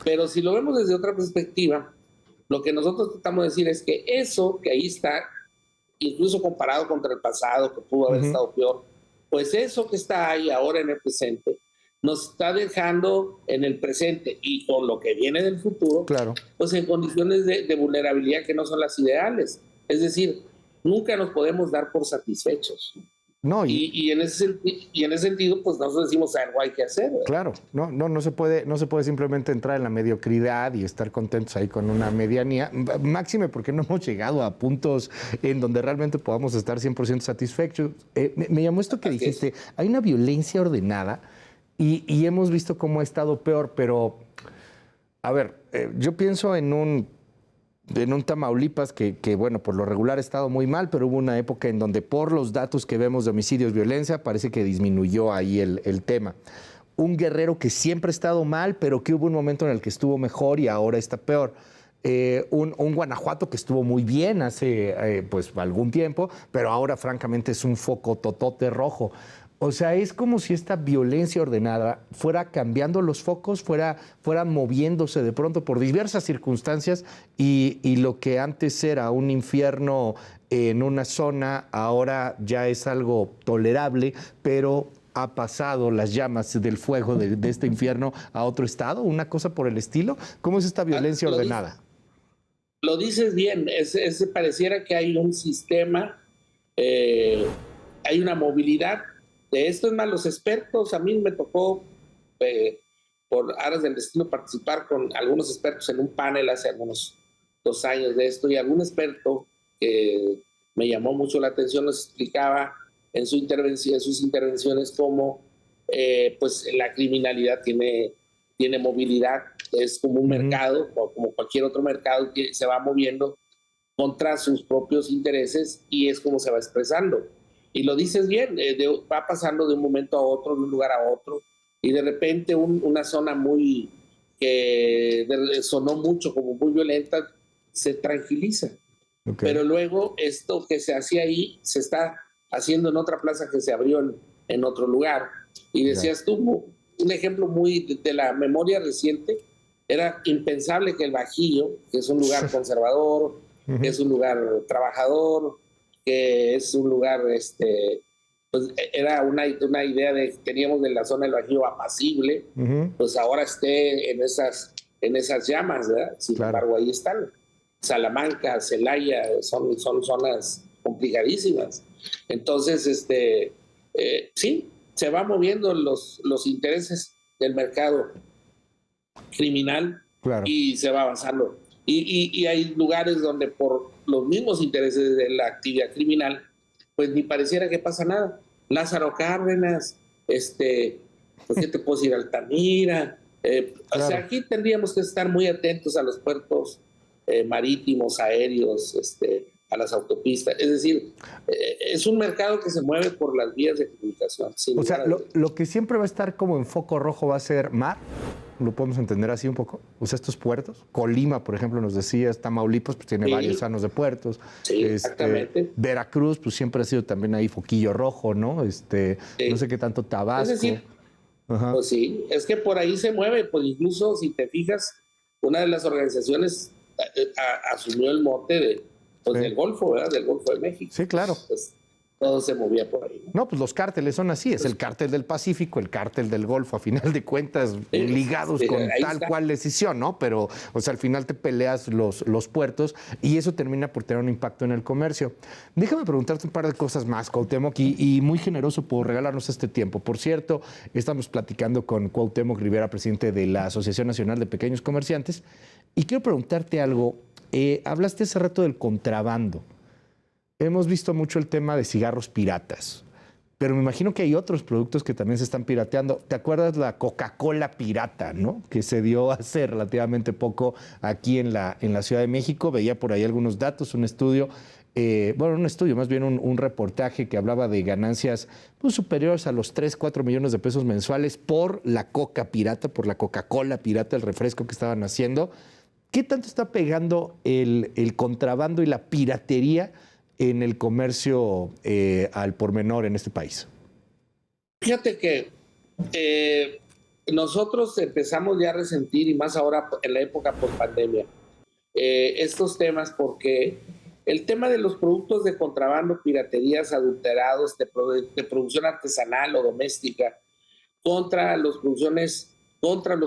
Pero si lo vemos desde otra perspectiva, lo que nosotros tratamos de decir es que eso que ahí está, incluso comparado contra el pasado, que pudo haber estado peor, pues eso que está ahí ahora en el presente, nos está dejando en el presente y con lo que viene del futuro, claro, pues en condiciones de vulnerabilidad que no son las ideales. Es decir, nunca nos podemos dar por satisfechos.
No,
y en ese sentido, pues nosotros decimos algo hay que hacer, ¿verdad?
Claro, no se puede simplemente entrar en la mediocridad y estar contentos ahí con una medianía, máxime porque no hemos llegado a puntos en donde realmente podamos estar 100% satisfechos. Me llamó esto que dijiste, hay una violencia ordenada y hemos visto cómo ha estado peor, pero a ver, yo pienso en un Tamaulipas que, bueno, por lo regular ha estado muy mal, pero hubo una época en donde por los datos que vemos de homicidios, violencia, parece que disminuyó ahí el tema. Un Guerrero que siempre ha estado mal, pero que hubo un momento en el que estuvo mejor y ahora está peor. Un Guanajuato que estuvo muy bien hace pues algún tiempo, pero ahora francamente es un foco totote rojo. O sea, es como si esta violencia ordenada fuera cambiando los focos, fuera moviéndose de pronto por diversas circunstancias y lo que antes era un infierno en una zona, ahora ya es algo tolerable, pero ha pasado las llamas del fuego de este infierno a otro estado, una cosa por el estilo. ¿Cómo es esta violencia ordenada?
Lo dices bien, pareciera que hay un sistema, hay una movilidad. De esto es más, los expertos, a mí me tocó por aras del destino participar con algunos expertos en un panel hace algunos 2 años de esto, y algún experto que me llamó mucho la atención nos explicaba en sus intervenciones cómo pues la criminalidad tiene movilidad, es como un mercado, o como cualquier otro mercado que se va moviendo contra sus propios intereses y es como se va expresando. Y lo dices bien, va pasando de un momento a otro, de un lugar a otro, y de repente una zona que sonó mucho como muy violenta, se tranquiliza. Okay. Pero luego esto que se hacía ahí, se está haciendo en otra plaza que se abrió en otro lugar. Y decías tú, un ejemplo muy de la memoria reciente, era impensable que el Bajío, que es un lugar conservador, que es un lugar trabajador, que es un lugar, pues era una idea teníamos de la zona del Bajío apacible, pues ahora esté en esas llamas, ¿verdad? Sin embargo, ahí están. Salamanca, Celaya, son zonas complicadísimas. Entonces, sí, se va moviendo los intereses del mercado criminal y se va avanzando. Y hay lugares donde por los mismos intereses de la actividad criminal, pues ni pareciera que pasa nada. Lázaro Cárdenas, pues qué te puedo decir, Altamira. O sea, aquí tendríamos que estar muy atentos a los puertos marítimos, aéreos, a las autopistas. Es decir, es un mercado que se mueve por las vías de comunicación.
O sea, lo que siempre va a estar como en foco rojo va a ser mar. ¿Lo podemos entender así un poco? O sea, estos puertos. Colima, por ejemplo, nos decías, Tamaulipas, pues tiene varios años de puertos.
Sí, exactamente.
Veracruz, pues siempre ha sido también ahí foquillo rojo, ¿no? No sé qué tanto Tabasco.
Es decir, pues sí, es que por ahí se mueve. Pues incluso, si te fijas, una de las organizaciones asumió el mote del Golfo, ¿verdad? Del Golfo de México.
Sí, claro.
Pues, todo se movía por ahí,
¿no? Pues los cárteles son así, es el cártel del Pacífico, el cártel del Golfo, a final de cuentas, ligados con tal cual decisión, ¿no? Pero, o sea, al final te peleas los puertos y eso termina por tener un impacto en el comercio. Déjame preguntarte un par de cosas más, Cuauhtémoc, y muy generoso por regalarnos este tiempo. Por cierto, estamos platicando con Cuauhtémoc Rivera, presidente de la Asociación Nacional de Pequeños Comerciantes, y quiero preguntarte algo. Hablaste hace rato del contrabando. Hemos visto mucho el tema de cigarros piratas, pero me imagino que hay otros productos que también se están pirateando. ¿Te acuerdas la Coca-Cola pirata, no? Que se dio hace relativamente poco aquí en la Ciudad de México. Veía por ahí algunos datos, un estudio, más bien un reportaje que hablaba de ganancias pues, superiores a los 3-4 millones de pesos mensuales por la Coca pirata, por la Coca-Cola pirata, el refresco que estaban haciendo. ¿Qué tanto está pegando el contrabando y la piratería en el comercio al por menor en este país?
Fíjate que nosotros empezamos ya a resentir, y más ahora en la época post-pandemia, estos temas, porque el tema de los productos de contrabando, piraterías, adulterados, de producción artesanal o doméstica, contra los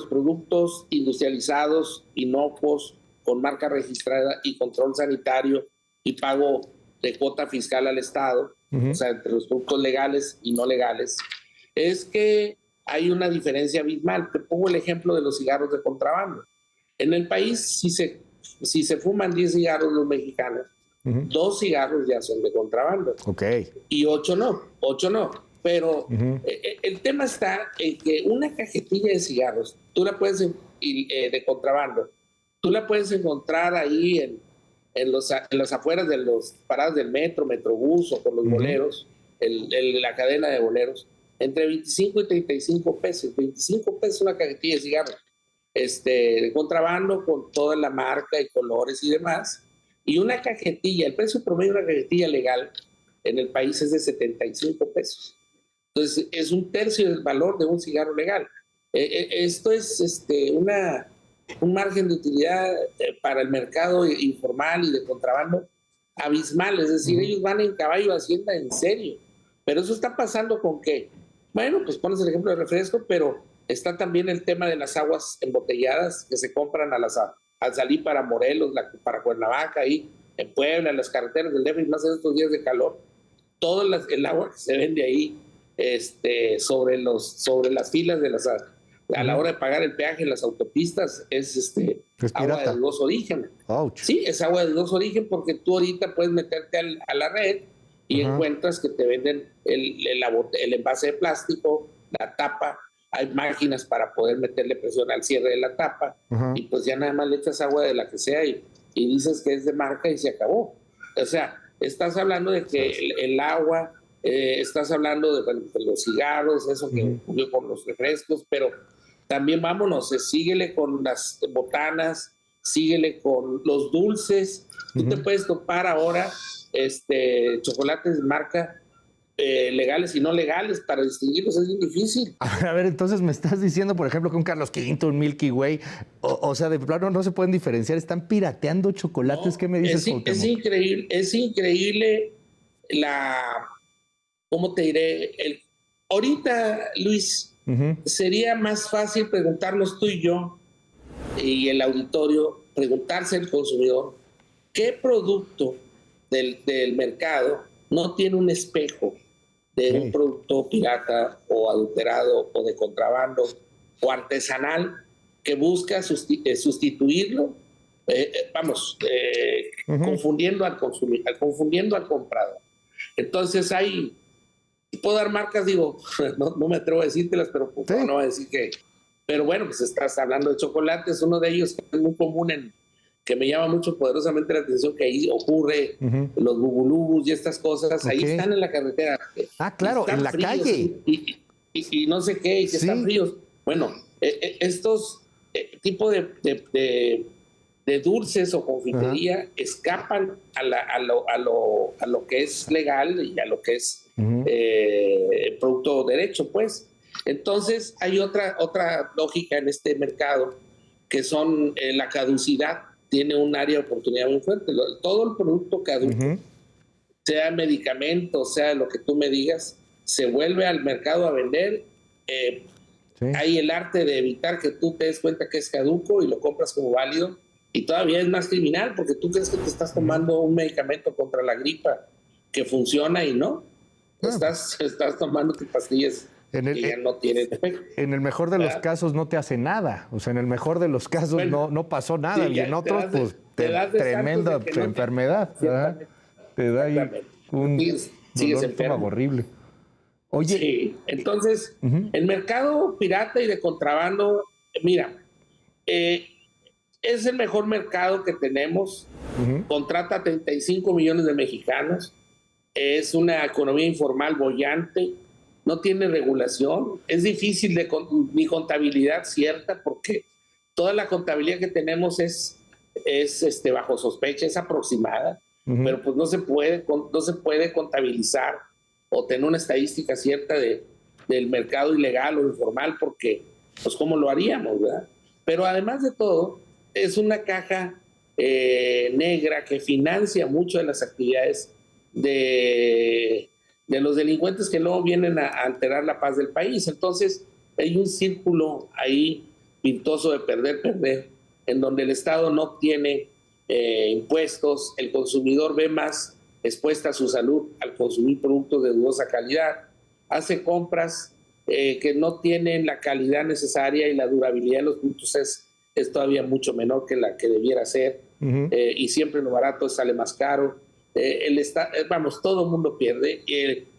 productos industrializados, inocuos, con marca registrada y control sanitario y pago de cuota fiscal al Estado, o sea, entre los productos legales y no legales, es que hay una diferencia abismal. Te pongo el ejemplo de los cigarros de contrabando. En el país, si se fuman 10 cigarros los mexicanos, 2 cigarros ya son de contrabando.
Okay.
Y 8 no. Pero el tema está en que una cajetilla de cigarros, tú la puedes, de contrabando, tú la puedes encontrar ahí en las afueras de los paradas del metro, Metrobús o por los boleros, la cadena de boleros, entre 25 y 35 pesos. 25 pesos una cajetilla de cigarros. De contrabando con toda la marca y colores y demás. Y una cajetilla, el precio promedio de una cajetilla legal en el país es de 75 pesos. Entonces, es un tercio del valor de un cigarro legal. Esto es un margen de utilidad para el mercado informal y de contrabando abismal. Es decir, ellos van en caballo de Hacienda en serio. Pero eso está pasando con qué. Bueno, pues pones el ejemplo de refresco, pero está también el tema de las aguas embotelladas que se compran al salir para Morelos, para Cuernavaca, ahí en Puebla, en las carreteras del DF, y más en estos días de calor. Todo el agua que se vende ahí sobre las filas a la hora de pagar el peaje en las autopistas es agua de dudoso origen.
Ouch.
Sí, es agua de dudoso origen porque tú ahorita puedes meterte a la red y encuentras que te venden el envase de plástico, la tapa. Hay máquinas para poder meterle presión al cierre de la tapa y pues ya nada más le echas agua de la que sea y dices que es de marca y se acabó. O sea, estás hablando de que el agua, estás hablando de los cigarros, eso que ocurrió con los refrescos, pero también vámonos, síguele con las botanas, síguele con los dulces. Tú te puedes topar ahora chocolates de marca legales y no legales, para distinguirlos es bien difícil.
A ver, entonces me estás diciendo, por ejemplo, que un Carlos V, un Milky Way, o sea, de plano no se pueden diferenciar, están pirateando chocolates. ¿Qué me dices,
es increíble ¿cómo te diré? Ahorita, Luis, sería más fácil preguntarnos tú y yo y el auditorio, preguntarse al consumidor, ¿qué producto del mercado no tiene un espejo de un producto pirata o adulterado o de contrabando o artesanal que busca sustituirlo? Confundiendo al consumidor, confundiendo al comprador. Entonces puedo dar marcas, digo, no me atrevo a decírtelas, pero no voy a decir que. Pero bueno, pues estás hablando de chocolates, uno de ellos que es muy común que me llama mucho poderosamente la atención, que ahí ocurre, los bubulubus y estas cosas, ahí están en la carretera.
Claro, en la calle.
Y no sé qué, y que están fríos. Bueno, estos tipos de dulces o confitería escapan a lo que es legal y a lo que es producto derecho, pues. Entonces, hay otra lógica en este mercado, que son la caducidad. Tiene un área de oportunidad muy fuerte. Todo el producto caduco, sea medicamento, sea lo que tú me digas, se vuelve al mercado a vender. Hay el arte de evitar que tú te des cuenta que es caduco y lo compras como válido. Y todavía es más criminal porque tú crees que te estás tomando un medicamento contra la gripa que funciona y no. Estás tomando tus pastillas que ya no tienen efecto.
En el mejor de los casos no te hace nada. O sea, en el mejor de los casos no pasó nada. Y en otros, pues, tremenda enfermedad. Te da ahí un dolor de estómago horrible. Oye.
Sí, entonces, el mercado pirata y de contrabando, mira, es el mejor mercado que tenemos. Contrata 35 millones de mexicanos. Es una economía informal boyante. No tiene regulación. Es difícil ni contabilidad cierta, porque toda la contabilidad que tenemos es bajo sospecha, es aproximada, pero pues no se puede contabilizar o tener una estadística cierta del mercado ilegal o informal, porque pues cómo lo haríamos, ¿verdad? Pero además de todo, es una caja negra que financia mucho de las actividades de los delincuentes que luego vienen a alterar la paz del país. Entonces hay un círculo ahí virtuoso de perder, en donde el Estado no tiene impuestos, el consumidor ve más expuesta a su salud al consumir productos de dudosa calidad, hace compras que no tienen la calidad necesaria y la durabilidad de los productos es todavía mucho menor que la que debiera ser, y siempre lo barato sale más caro. Todo el mundo pierde,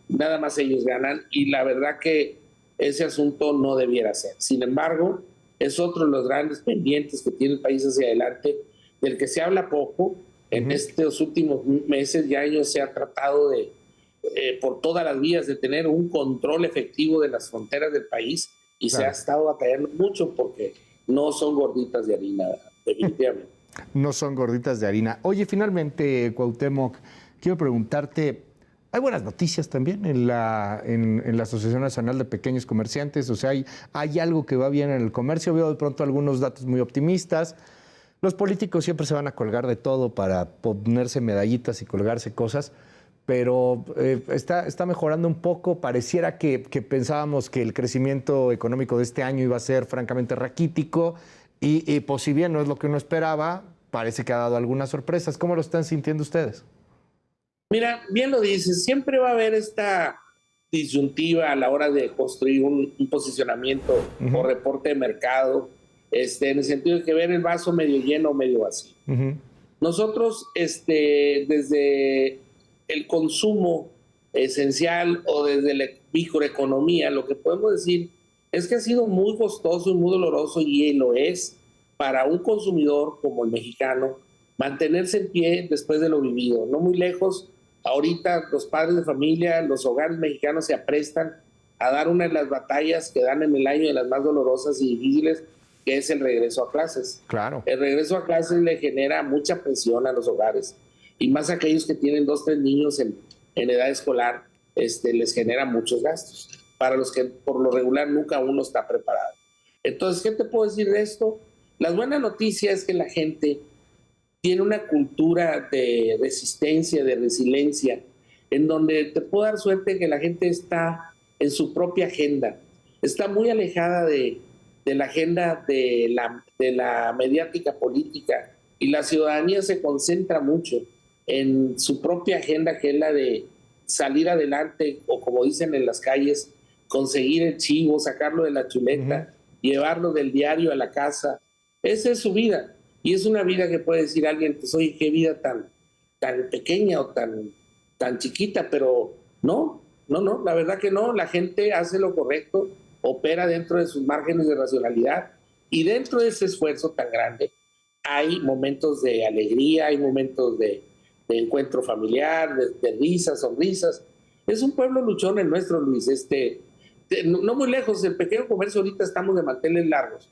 nada más ellos ganan, y la verdad que ese asunto no debiera ser. Sin embargo, es otro de los grandes pendientes que tiene el país hacia adelante, del que se habla poco. En estos últimos meses y años se ha tratado de, por todas las vías, de tener un control efectivo de las fronteras del país, y se ha estado batallando mucho porque no son gorditas de harina, definitivamente.
No son gorditas de harina. Oye, finalmente, Cuauhtémoc, quiero preguntarte, hay buenas noticias también en la Asociación Nacional de Pequeños Comerciantes, o sea, hay algo que va bien en el comercio. Veo de pronto algunos datos muy optimistas. Los políticos siempre se van a colgar de todo para ponerse medallitas y colgarse cosas, pero está mejorando un poco. Pareciera que pensábamos que el crecimiento económico de este año iba a ser francamente raquítico y pues si bien no es lo que uno esperaba, parece que ha dado algunas sorpresas. ¿Cómo lo están sintiendo ustedes?
Mira, bien lo dices, siempre va a haber esta disyuntiva a la hora de construir un posicionamiento o reporte de mercado, en el sentido de que ver el vaso medio lleno o medio vacío. Nosotros, desde el consumo esencial o desde la microeconomía, lo que podemos decir es que ha sido muy costoso y muy doloroso, y lo es para un consumidor como el mexicano, mantenerse en pie después de lo vivido. No muy lejos, ahorita los padres de familia, los hogares mexicanos se aprestan a dar una de las batallas que dan en el año, de las más dolorosas y difíciles, que es el regreso a clases.
Claro.
El regreso a clases le genera mucha presión a los hogares, y más a aquellos que tienen 2 o 3 niños en edad escolar, les genera muchos gastos, para los que por lo regular nunca uno está preparado. Entonces, ¿qué te puedo decir de esto? La buena noticia es que la gente tiene una cultura de resistencia, de resiliencia, en donde te puedo dar suerte que la gente está en su propia agenda, está muy alejada de la agenda de la mediática política, y la ciudadanía se concentra mucho en su propia agenda, que es la de salir adelante, o como dicen en las calles, conseguir el chivo, sacarlo de la chuleta, llevarlo del diario a la casa. Esa es su vida, y es una vida que puede decir alguien, pues oye, qué vida tan pequeña o tan chiquita, pero no, la verdad que no. La gente hace lo correcto, opera dentro de sus márgenes de racionalidad, y dentro de ese esfuerzo tan grande hay momentos de alegría, hay momentos de encuentro familiar, de risas, sonrisas. Es un pueblo luchón el nuestro, Luis. No muy lejos, el pequeño comercio ahorita estamos de manteles largos,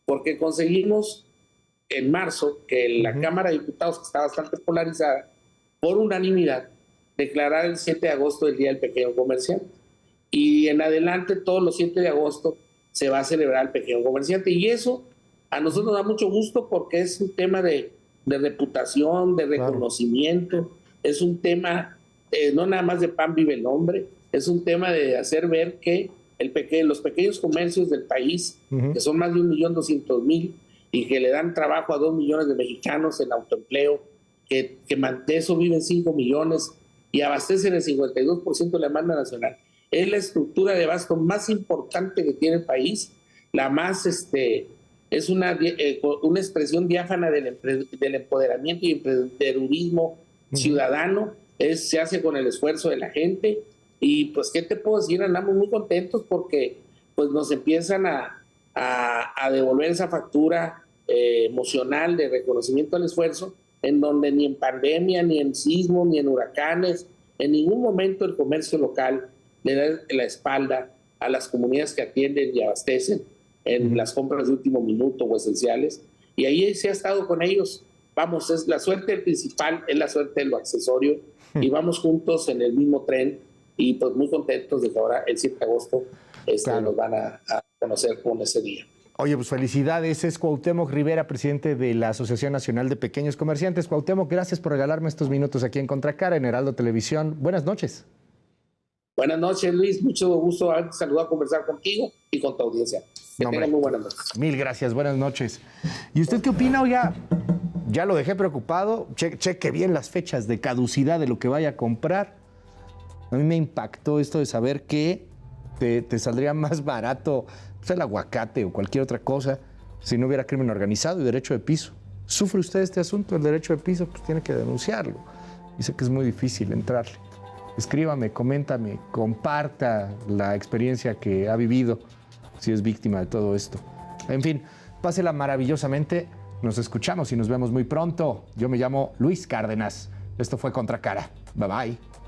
porque conseguimos en marzo que la Cámara de Diputados, que está bastante polarizada, por unanimidad, declarar el 7 de agosto el Día del Pequeño Comerciante. Y en adelante, todos los 7 de agosto, se va a celebrar el pequeño comerciante. Y eso a nosotros nos da mucho gusto, porque es un tema de reputación, de reconocimiento. Claro. Es un tema, no nada más de pan vive el hombre, es un tema de hacer ver que los pequeños comercios del país, que son más de 1.200.000, y que le dan trabajo a 2 millones de mexicanos en autoempleo, que de eso viven 5 millones y abastecen el 52% de la demanda nacional. Es la estructura de abasto más importante que tiene el país, la más, es una expresión diáfana del empoderamiento y emprendedurismo ciudadano. Se hace con el esfuerzo de la gente, y pues, ¿qué te puedo decir? Andamos muy contentos porque pues nos empiezan a devolver esa factura emocional de reconocimiento al esfuerzo, en donde ni en pandemia, ni en sismos, ni en huracanes, en ningún momento el comercio local le da la espalda a las comunidades que atienden y abastecen en las compras de último minuto o esenciales, y ahí se ha estado con ellos. Vamos, es la suerte principal, es la suerte de lo accesorio, y vamos juntos en el mismo tren, y pues muy contentos de que ahora el 7 de agosto nos van a conocer con ese día.
Oye, pues felicidades. Es Cuauhtémoc Rivera, presidente de la Asociación Nacional de Pequeños Comerciantes. Cuauhtémoc, gracias por regalarme estos minutos aquí en Contracara, en Heraldo Televisión. Buenas noches.
Buenas noches, Luis. Mucho gusto haberte saludado, conversar contigo y con tu audiencia. Que tengan muy buenas noches.
Mil gracias. Buenas noches. ¿Y usted qué opina? Oiga, ya lo dejé preocupado, cheque bien las fechas de caducidad de lo que vaya a comprar. A mí me impactó esto de saber que te saldría más barato pues, el aguacate o cualquier otra cosa si no hubiera crimen organizado y derecho de piso. ¿Sufre usted este asunto, el derecho de piso? Pues tiene que denunciarlo. Y sé que es muy difícil entrarle. Escríbame, coméntame, comparta la experiencia que ha vivido si es víctima de todo esto. En fin, pásela maravillosamente. Nos escuchamos y nos vemos muy pronto. Yo me llamo Luis Cárdenas. Esto fue Contracara. Bye bye.